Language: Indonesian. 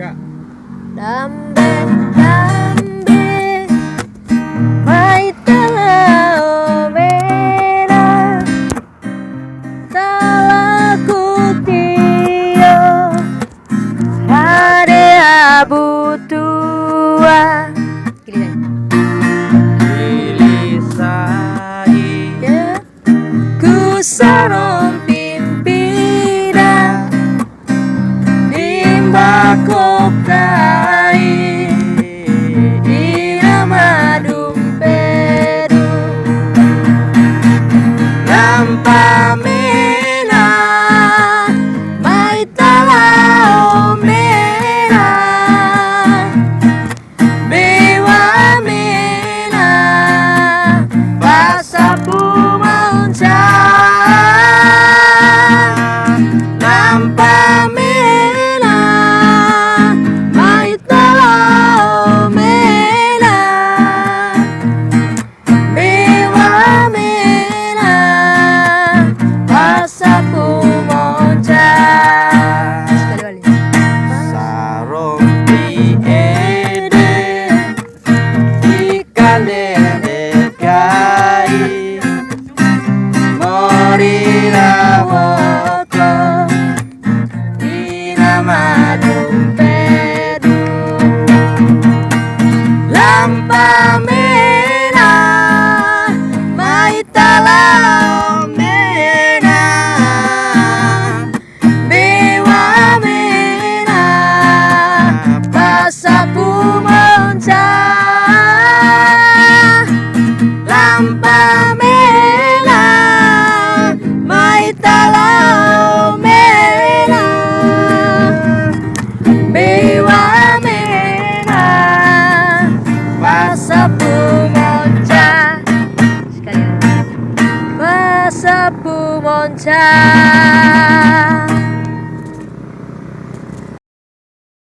Enggak. Dambe, dambe, maitala omena, talaku tio, hade abutua. Ilisai Ku sarong pimpina Dimbakokai Inamadumpedu Lampamena Maitala omena Bewa mena Pasapu maunca Lampamena Maitala omena Bewa mena Pasapu maunca. sarong piede ikan dekai morira woko Inamadumpedu Lampamena Maitala omena Bewa mena Pasapu maunca Lampamena Maitala omena Bewa mena Pasapu monca. Sekali lagi. Pasapu monca.